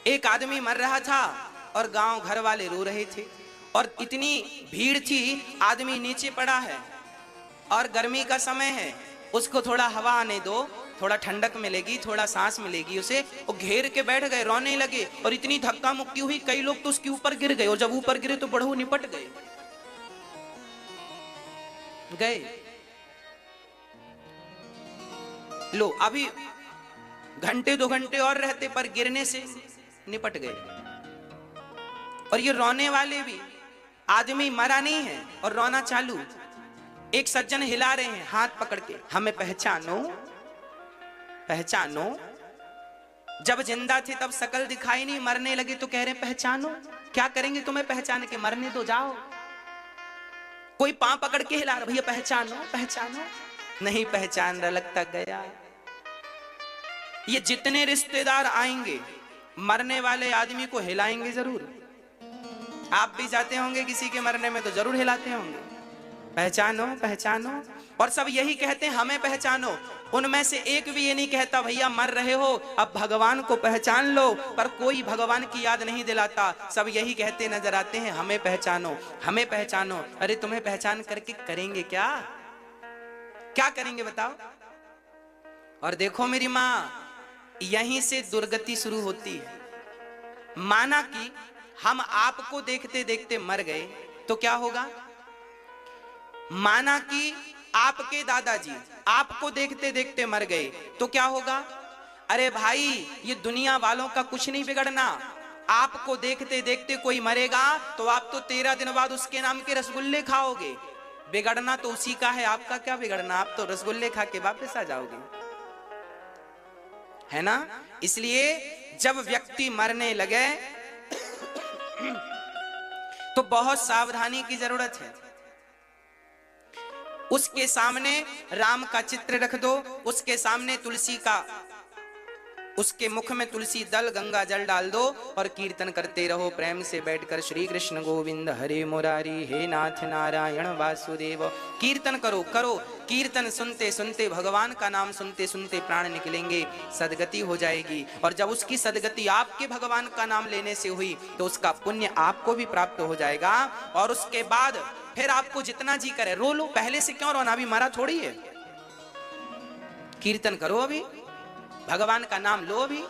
एक आदमी मर रहा था और गांव घर वाले रो रहे थे और इतनी भीड़ थी, आदमी नीचे पड़ा है और गर्मी का समय है, उसको थोड़ा हवा आने दो थोड़ा ठंडक मिलेगी, थोड़ा सांस मिलेगी उसे, वो घेर के बैठ गए, रोने लगे और इतनी धक्का मुक्की हुई, कई लोग तो उसके ऊपर गिर गए और जब ऊपर गिरे तो बड़हु निपट गए। लो अभी घंटे 2 घंटे और रहते पर गिरने से निपट गए। और ये रोने वाले भी, आदमी मरा नहीं है और रोना चालू। एक सज्जन हिला रहे हैं हाथ पकड़ के, हमें पहचानो पहचानो। जब जिंदा थे तब शकल दिखाई नहीं, मरने लगे तो कह रहे पहचानो। क्या करेंगे तुम्हें पहचान के, मरने तो जाओ। कोई पांव पकड़ के हिला रहा, भैया पहचानो पहचानो, नहीं पहचान रहा, लगता गया। ये जितने रिश्तेदार आएंगे मरने वाले आदमी को हिलाएंगे जरूर। आप भी जाते होंगे किसी के मरने में तो जरूर हिलाते होंगे, पहचानो पहचानो। और सब यही कहते हैं हमें पहचानो। उनमें से एक भी ये नहीं कहता भैया मर रहे हो अब भगवान को पहचान लो, पर कोई भगवान की याद नहीं दिलाता। सब यही कहते नजर आते हैं हमें पहचानो हमें पहचानो। अरे तुम्हें पहचान करके करेंगे क्या, क्या करेंगे बताओ। और देखो मेरी माँ, यहीं से दुर्गति शुरू होती है। माना कि हम आपको देखते देखते मर गए तो क्या होगा। माना कि आपके दादाजी आपको देखते देखते मर गए तो क्या होगा। अरे भाई ये दुनिया वालों का कुछ नहीं बिगड़ना। आपको देखते देखते कोई मरेगा तो आप तो 13 दिन बाद उसके नाम के रसगुल्ले खाओगे। बिगड़ना तो उसी का है, आपका क्या बिगड़ना, आप तो रसगुल्ले खा के वापस आ जाओगे, है ना। इसलिए जब व्यक्ति मरने लगे तो बहुत सावधानी की जरूरत है। उसके सामने राम का चित्र रख दो, उसके सामने तुलसी का, उसके मुख में तुलसी दल गंगा जल डाल दो और कीर्तन करते रहो प्रेम से बैठकर, श्री कृष्ण गोविंद हरे मुरारी, हे नाथ नारायण वासुदेव। कीर्तन करो करो, कीर्तन सुनते सुनते, भगवान का नाम सुनते सुनते प्राण निकलेंगे, सदगति हो जाएगी। और जब उसकी सदगति आपके भगवान का नाम लेने से हुई तो उसका पुण्य आपको भी प्राप्त हो जाएगा। और उसके बाद फिर आपको जितना जी करे रो लो, पहले से क्यों रोना, अभी मरा थोड़ी है। कीर्तन करो, अभी भगवान का नाम लो। अभी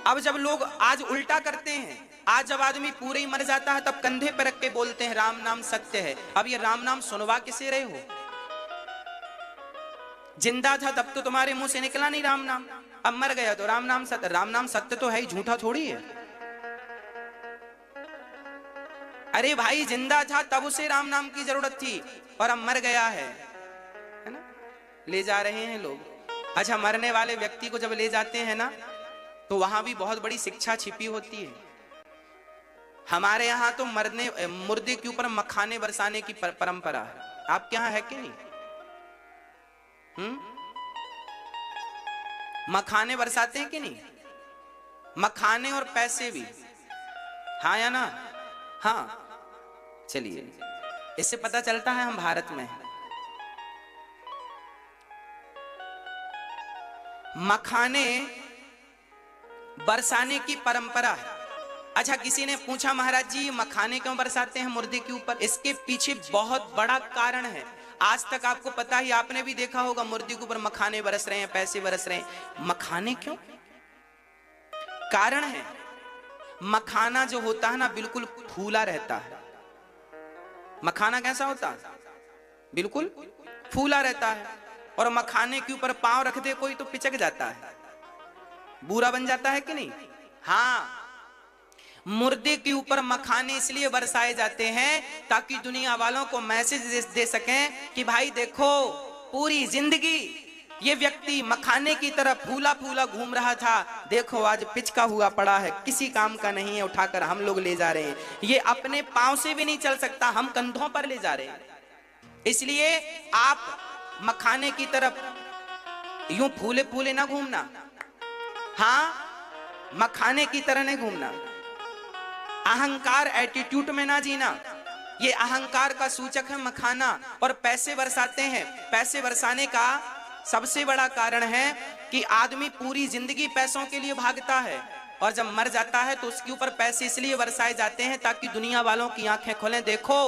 अब जब लोग आज उल्टा करते हैं, आज जब आदमी पूरे ही मर जाता है तब कंधे पर रख के बोलते हैं राम नाम सत्य है। अब ये राम नाम सुनवा किसे रहे हो। जिंदा था तब तो तुम्हारे मुंह से निकला नहीं राम नाम, अब मर गया तो राम नाम सत्य। राम नाम सत्य तो है ही, झूठा थोड़ी है। अरे भाई जिंदा था तब उसे राम नाम की जरूरत थी और अब मर गया है ना, ले जा रहे हैं लोग। अच्छा, मरने वाले व्यक्ति को जब ले जाते हैं ना तो वहां भी बहुत बड़ी शिक्षा छिपी होती है। हमारे यहाँ तो मुर्दे के ऊपर मखाने बरसाने की परंपरा है। आपके यहाँ है कि नहीं? मखाने बरसाते हैं कि नहीं? मखाने और पैसे भी, हाँ या ना? हाँ, चलिए, इससे पता चलता है हम भारत में हैं। मखाने बरसाने की परंपरा है। अच्छा, किसी ने पूछा महाराज जी मखाने क्यों बरसाते हैं मुर्दे के ऊपर? इसके पीछे बहुत बड़ा कारण है। आज तक आपको पता ही, आपने भी देखा होगा मुर्दे के ऊपर मखाने बरस रहे हैं, पैसे बरस रहे हैं। मखाने क्यों? कारण है, मखाना जो होता है ना बिल्कुल फूला रहता है। मखाना कैसा होता है? बिल्कुल फूला रहता है। और मखाने के ऊपर पांव रख दे कोई तो पिचक जाता है, बूरा बन जाता है कि नहीं? हाँ, मुर्दे के ऊपर मखाने इसलिए बरसाए जाते हैं ताकि दुनिया वालों को मैसेज दे सकें कि भाई देखो, पूरी जिंदगी ये व्यक्ति मखाने की तरह फूला फूला घूम रहा था, देखो आज पिचका हुआ पड़ा है, किसी काम का नहीं है, उठाकर हम लोग ले जा रहे हैं। ये अपने पांव से भी नहीं चल सकता, हम कंधों पर ले जा रहे हैं। इसलिए आप मखाने की तरफ यूं फूले फूले ना घूमना, हाँ, मखाने की तरह नहीं घूमना। अहंकार एटीट्यूड में ना जीना, ये अहंकार का सूचक है मखाना। और पैसे बरसाते हैं, पैसे बरसाने का सबसे बड़ा कारण है कि आदमी पूरी जिंदगी पैसों के लिए भागता है और जब मर जाता है तो उसके ऊपर पैसे इसलिए बरसाए जाते हैं ताकि दुनिया वालों की आंखें खोलें, देखो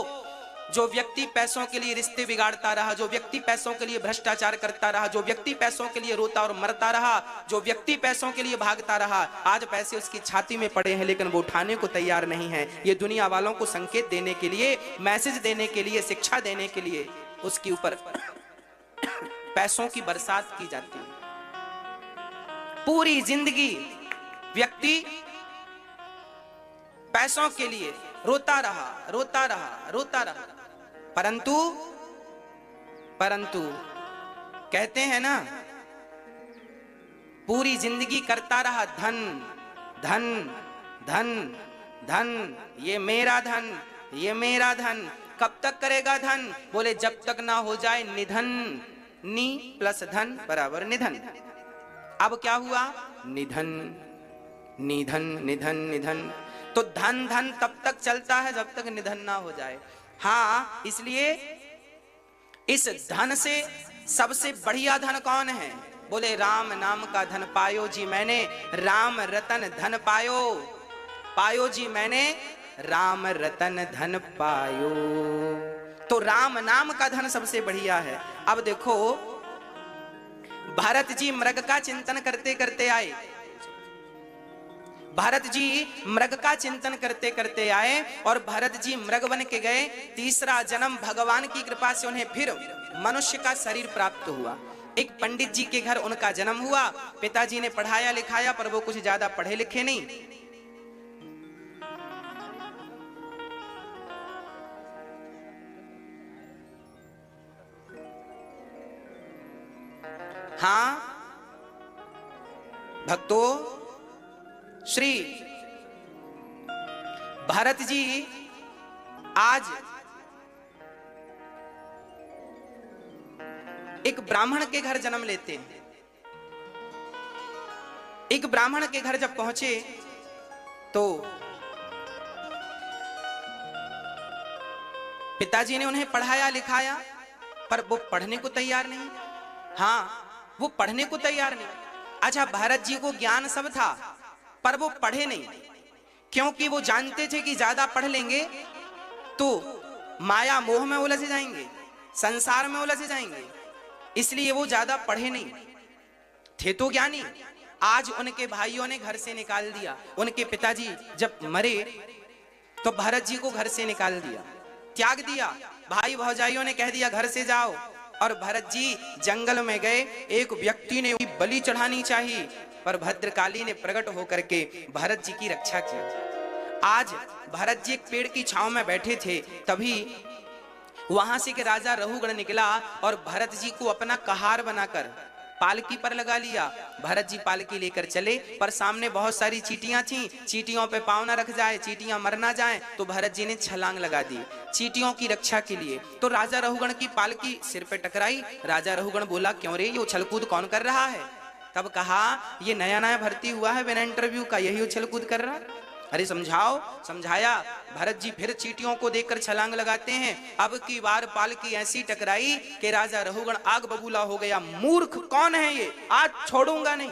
जो व्यक्ति पैसों के लिए रिश्ते बिगाड़ता रहा, जो व्यक्ति पैसों के लिए भ्रष्टाचार करता रहा, जो व्यक्ति पैसों के लिए रोता और मरता रहा, जो व्यक्ति पैसों के लिए भागता रहा, आज पैसे उसकी छाती में पड़े हैं लेकिन वो उठाने को तैयार नहीं है। ये दुनिया वालों को संकेत देने के लिए, मैसेज देने के लिए, शिक्षा देने के लिए उसके ऊपर पैसों की बरसात की जाती है। पूरी जिंदगी व्यक्ति पैसों के लिए रोता रहा, रोता रहा, रोता रहा, परंतु कहते हैं ना, पूरी जिंदगी करता रहा धन धन धन धन, ये मेरा धन, ये मेरा धन। कब तक करेगा धन? बोले जब तक ना हो जाए निधन। नी प्लस धन बराबर निधन। अब क्या हुआ? निधन, निधन, निधन, निधन। तो धन धन तब तक चलता है जब तक निधन ना हो जाए। हाँ, इसलिए इस धन से सबसे बढ़िया धन कौन है? बोले राम नाम का धन पायो जी मैंने, राम रतन धन पायो, पायो जी मैंने राम रतन धन पायो। तो राम नाम का धन सबसे बढ़िया है। अब देखो, भरत जी मृग का चिंतन करते करते आए, भरत जी मृग का चिंतन करते करते आए और भरत जी मृग बन के गए। तीसरा जन्म भगवान की कृपा से उन्हें फिर मनुष्य का शरीर प्राप्त हुआ। एक पंडित जी के घर उनका जन्म हुआ। पिताजी ने पढ़ाया लिखाया पर वो कुछ ज्यादा पढ़े लिखे नहीं। हाँ भक्तों, श्री भरत जी आज एक ब्राह्मण के घर जन्म लेते हैं। एक ब्राह्मण के घर जब पहुंचे तो पिताजी ने उन्हें पढ़ाया लिखाया पर वो पढ़ने को तैयार नहीं। हाँ, वो पढ़ने को तैयार नहीं। अच्छा, भरत जी को ज्ञान सब था पर वो पढ़े नहीं, क्योंकि वो जानते थे कि ज्यादा पढ़ लेंगे तो माया मोह में उलझ जाएंगे, संसार में उलझ जाएंगे, इसलिए वो ज्यादा पढ़े नहीं थे। तो ज्ञानी आज उनके भाइयों ने घर से निकाल दिया। उनके पिताजी जब मरे तो भरत जी को घर से निकाल दिया, त्याग दिया। भाई भौजाइयों ने कह दिया घर से जाओ, और भरत जी जंगल में गए। एक व्यक्ति ने बलि चढ़ानी चाहिए पर भद्रकाली ने प्रकट होकर के भरत जी की रक्षा की। आज भरत जी एक पेड़ की छांव में बैठे थे, तभी वहां से के राजा रहुगण निकला और भरत जी को अपना कहार बनाकर पालकी पर लगा लिया। भरत जी पालकी लेकर चले पर सामने बहुत सारी चींटियां थीं। चींटियों पे पांव ना रख जाए, चींटियां मर ना जाए, तो भरत जी ने छलांग लगा दी चींटियों की रक्षा के लिए। तो राजा रहुगण की पालकी सिर पे टकराई। राजा रहुगण बोला, क्यों रे, ये उछलकूद कौन कर रहा है? तब कहा, ये नया नया भर्ती हुआ है बिना इंटरव्यू का, यही उछलकूद कर रहा है। अरे समझाओ। समझाया। भरत जी फिर चींटियों को देखकर छलांग लगाते हैं। अब की बार पालकी ऐसी टकराई कि राजा रहुगण आग बबूला हो गया। मूर्ख कौन है ये, आज छोड़ूंगा नहीं,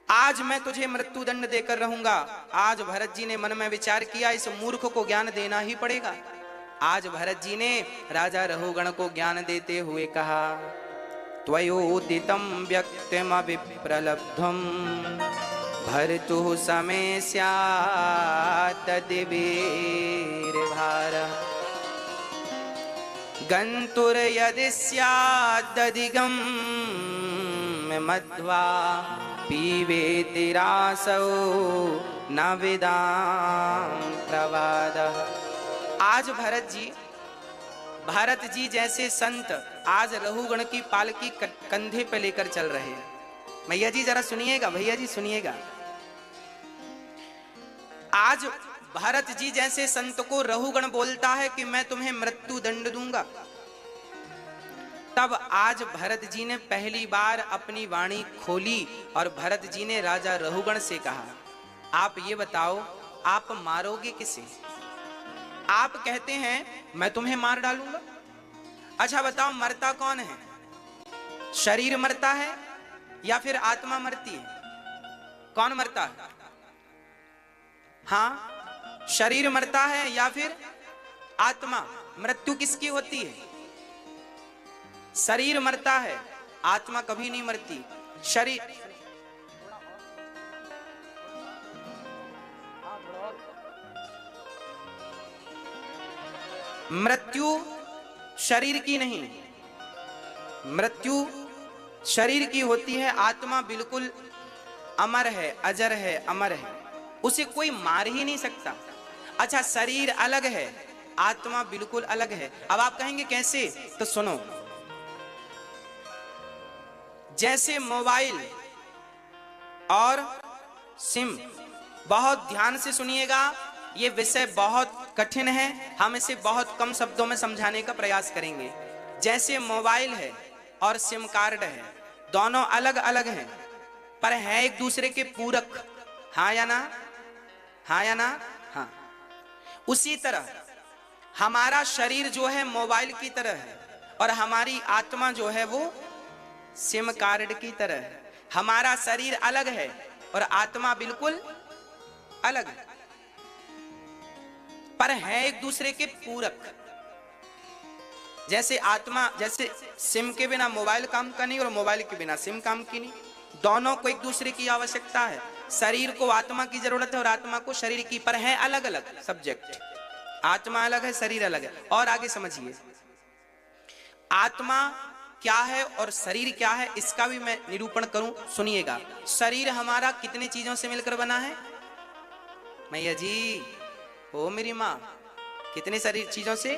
आज मैं तुझे मृत्यु दंड देकर रहूंगा। आज भरत जी ने मन में विचार किया, इस मूर्ख को ज्ञान देना ही पड़ेगा। आज भरत जी ने राजा रहुगण को ज्ञान देते हुए कहा, त्वयोदितं व्यक्तिमविप्रलब्धं भर्तुः समय स्यात् तद्वीर्यभारः गन्तुर्यदि स्यादधिगम्य मध्वा पीवेति रासौ न विदां प्रवादः। आज भरत जी जैसे संत आज रहुगण की पालकी कंधे पे लेकर चल रहे हैं। मैया जी जरा सुनिएगा, भैया जी सुनिएगा। आज भरत जी जैसे संत को रहुगण बोलता है कि मैं तुम्हें मृत्यु दंड दूंगा। तब आज भरत जी ने पहली बार अपनी वाणी खोली और भरत जी ने राजा रहुगण से कहा, आप ये बताओ, आप मारोगे किसे? आप कहते हैं मैं तुम्हें मार डालूंगा। अच्छा बताओ, मरता कौन है? शरीर मरता है या फिर आत्मा मरती है? कौन मरता है? हाँ, शरीर मरता है या फिर आत्मा। मृत्यु किसकी होती है? शरीर मरता है, आत्मा कभी नहीं मरती। शरीर मृत्यु शरीर की नहीं, मृत्यु शरीर की होती है। आत्मा बिल्कुल अमर है, अजर है, अमर है, उसे कोई मार ही नहीं सकता। अच्छा, शरीर अलग है, आत्मा बिल्कुल अलग है। अब आप कहेंगे कैसे? तो सुनो, जैसे मोबाइल और सिम, बहुत ध्यान से सुनिएगा, ये विषय बहुत कठिन है, हम इसे बहुत कम शब्दों में समझाने का प्रयास करेंगे। जैसे मोबाइल है और सिम कार्ड है, दोनों अलग अलग हैं, पर है एक दूसरे के पूरक। हाँ या ना? हाँ या ना? हाँ। उसी तरह हमारा शरीर जो है मोबाइल की तरह है, और हमारी आत्मा जो है वो सिम कार्ड की तरह है। हमारा शरीर अलग है और आत्मा बिल्कुल अलग है, पर है एक दूसरे के पूरक। जैसे आत्मा, जैसे सिम के बिना मोबाइल काम का नहीं और मोबाइल के बिना सिम काम की नहीं, दोनों को एक दूसरे की आवश्यकता है। शरीर को आत्मा की जरूरत है और आत्मा को शरीर की, पर है अलग अलग सब्जेक्ट। आत्मा अलग है, शरीर अलग है। और आगे समझिए, आत्मा क्या है और शरीर क्या है, इसका भी मैं निरूपण करूं, सुनिएगा। शरीर हमारा कितनी चीजों से मिलकर बना है? मैया जी, ओ मेरी माँ, कितने शरीर चीजों से?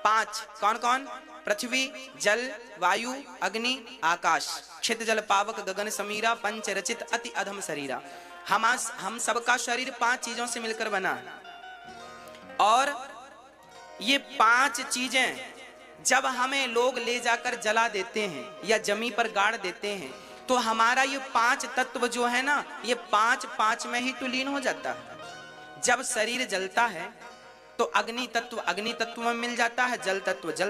5। कौन कौन? पृथ्वी, जल, वायु, अग्नि, आकाश। क्षित जल पावक गगन समीरा, पंच रचित अति अधम शरीरा। हम सबका शरीर 5 चीजों से मिलकर बना है, और ये 5 चीजें जब हमें लोग ले जाकर जला देते हैं या जमी पर गाड़ देते हैं, तो हमारा ये 5 तत्व जो है ना, ये 5 में ही तो लीन हो जाता है। जब शरीर जलता है तो अग्नि तत्व में मिल जाता है, जल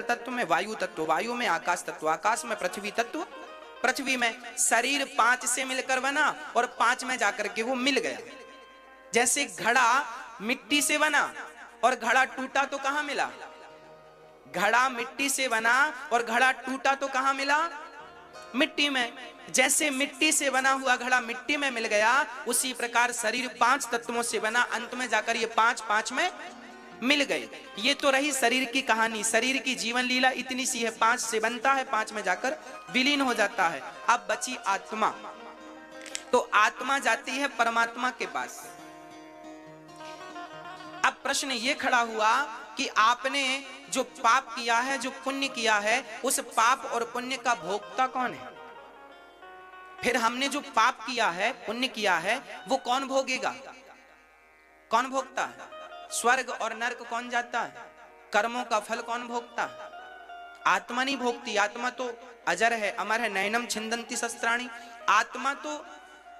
तत्व में, वायु तत्व वायु में, आकाश तत्व आकाश में, पृथ्वी तत्व पृथ्वी में। शरीर 5 से मिलकर बना और 5 में जाकर के वो मिल गया। जैसे घड़ा मिट्टी से बना और घड़ा टूटा तो कहां मिला? घड़ा मिट्टी से बना और घड़ा टूटा तो कहां मिला? मिट्टी में। जैसे मिट्टी से बना हुआ घड़ा मिट्टी में मिल गया, उसी प्रकार शरीर 5 तत्वों से बना, अंत में जाकर ये 5 में मिल गए। ये तो रही शरीर की कहानी, शरीर की जीवन लीला इतनी सी है। 5 से बनता है, 5 में जाकर विलीन हो जाता है। अब बची आत्मा, तो आत्मा जाती है परमात्मा के पास। अब प्रश्न ये खड़ा हुआ कि आपने जो पाप किया है, जो पुण्य किया है, उस पाप और पुण्य का भोक्ता कौन है? फिर हमने जो पाप किया है, पुण्य किया है, वो कौन भोगेगा? कौन भोगता है? स्वर्ग और नरक कौन जाता है? कर्मों का फल कौन भोगता है? आत्मा नहीं भोगती। आत्मा तो अजर है, अमर है। नैनम छिंदंती शस्त्राणी। आत्मा तो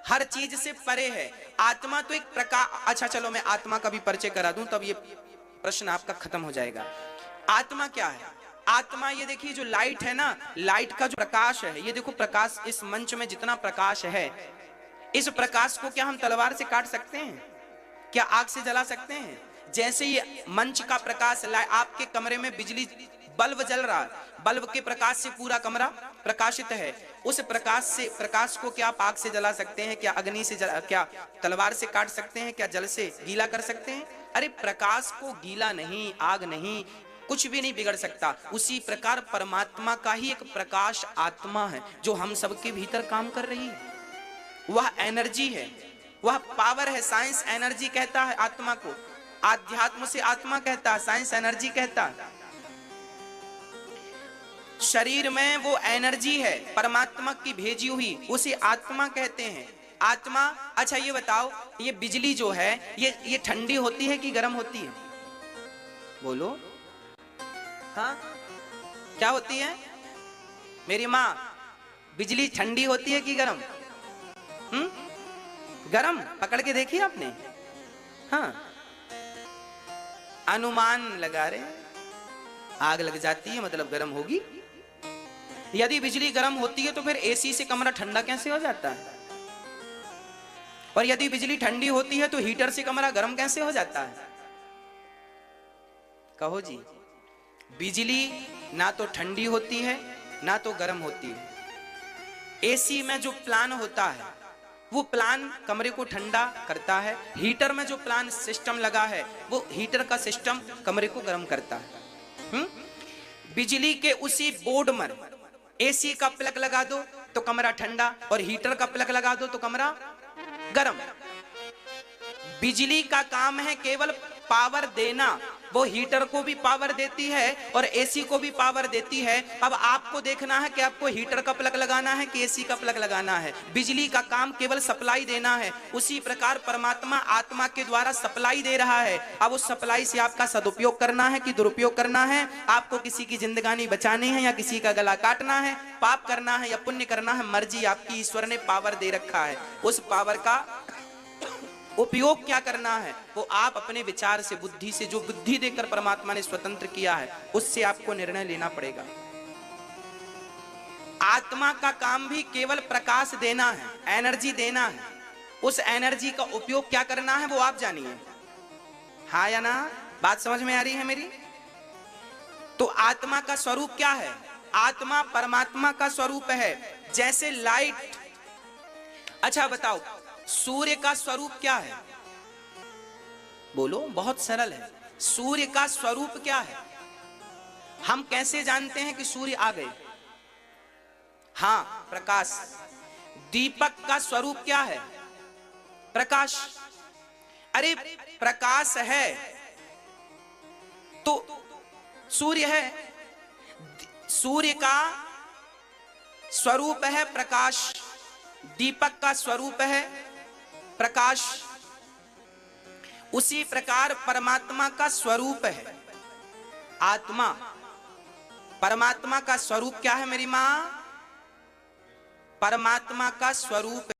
हर चीज से परे है। आत्मा तो एक प्रकार, अच्छा चलो मैं आत्मा का भी परिचय करा दूं, तब ये प्रश्न आपका खत्म हो जाएगा। आत्मा क्या है? आत्मा, ये देखिए जो लाइट है ना, लाइट का जो प्रकाश है, ये देखो प्रकाश, इस मंच में जितना प्रकाश है, इस प्रकाश को क्या हम तलवार से काट सकते हैं? क्या आग से जला सकते हैं? जैसे ये मंच का प्रकाश, आपके कमरे में बिजली बल्ब जल रहा है, बल्ब के प्रकाश से पूरा कमरा प्रकाशित है। उस प्रकाश को क्या आप आग से जला सकते हैं? क्या अग्नि से क्या तलवार से काट सकते हैं? क्या जल से गीला कर सकते हैं? अरे प्रकाश को गीला नहीं, आग नहीं, कुछ भी नहीं बिगड़ सकता। उसी प्रकार परमात्मा का ही एक प्रकाश आत्मा है, जो हम सबके भीतर काम कर रही है। वह एनर्जी है, वह पावर है। साइंस एनर्जी कहता है आत्मा को, आध्यात्म से आत्मा कहता है, साइंस एनर्जी कहता है। शरीर में वो एनर्जी है परमात्मा की भेजी हुई, उसे आत्मा कहते हैं। आत्मा, अच्छा ये बताओ, ये बिजली जो है, ये ठंडी होती है कि गर्म होती है? बोलो। हाँ, क्या होती है मेरी माँ? बिजली ठंडी होती है कि गर्म? गर्म। पकड़ के देखिए आपने? हाँ, अनुमान लगा रहे, आग लग जाती है मतलब गर्म होगी। यदि बिजली गर्म होती है तो फिर एसी से कमरा ठंडा कैसे हो जाता है? और यदि बिजली ठंडी होती है तो हीटर से कमरा गर्म कैसे हो जाता है? कहो जी। बिजली ना तो ठंडी होती है ना तो गर्म होती है। एसी में जो प्लान होता है वो प्लान कमरे को ठंडा करता है, हीटर में जो प्लान सिस्टम लगा है वो हीटर का सिस्टम कमरे को गर्म करता है। बिजली के उसी बोर्ड में एसी का प्लग लगा दो तो कमरा ठंडा, और हीटर का प्लग लगा दो तो कमरा गर्म। बिजली का काम है केवल पावर देना, वो हीटर को भी पावर देती है और एसी को भी पावर देती है। अब आपको देखना है कि आपको हीटर का प्लग लगाना है कि एसी का प्लग लगाना है। बिजली का काम केवल सप्लाई देना है। उसी प्रकार परमात्मा आत्मा के द्वारा सप्लाई दे रहा है। अब उस सप्लाई से आपका सदुपयोग करना है कि दुरुपयोग करना है, आपको किसी की जिंदगानी बचानी है या किसी का गला काटना है, पाप करना है या पुण्य करना है, मर्जी आपकी। ईश्वर ने पावर दे रखा है, उस पावर का उपयोग क्या करना है वो आप अपने विचार से, बुद्धि से, जो बुद्धि देकर परमात्मा ने स्वतंत्र किया है उससे आपको निर्णय लेना पड़ेगा। आत्मा का काम भी केवल प्रकाश देना है, एनर्जी देना है। उस एनर्जी का उपयोग क्या करना है वो आप जानिए। हाँ या ना? बात समझ में आ रही है मेरी? तो आत्मा का स्वरूप क्या है? आत्मा परमात्मा का स्वरूप है। जैसे लाइट, अच्छा बताओ सूर्य का स्वरूप क्या है? बोलो, बहुत सरल है। सूर्य का स्वरूप क्या है? हम कैसे जानते हैं कि सूर्य आ गए? हां, प्रकाश। दीपक का स्वरूप क्या है? प्रकाश। अरे प्रकाश है तो सूर्य है। सूर्य का स्वरूप है प्रकाश, दीपक का स्वरूप है प्रकाश। उसी प्रकार परमात्मा का स्वरूप है आत्मा। परमात्मा का स्वरूप क्या है मेरी मां? परमात्मा का स्वरूप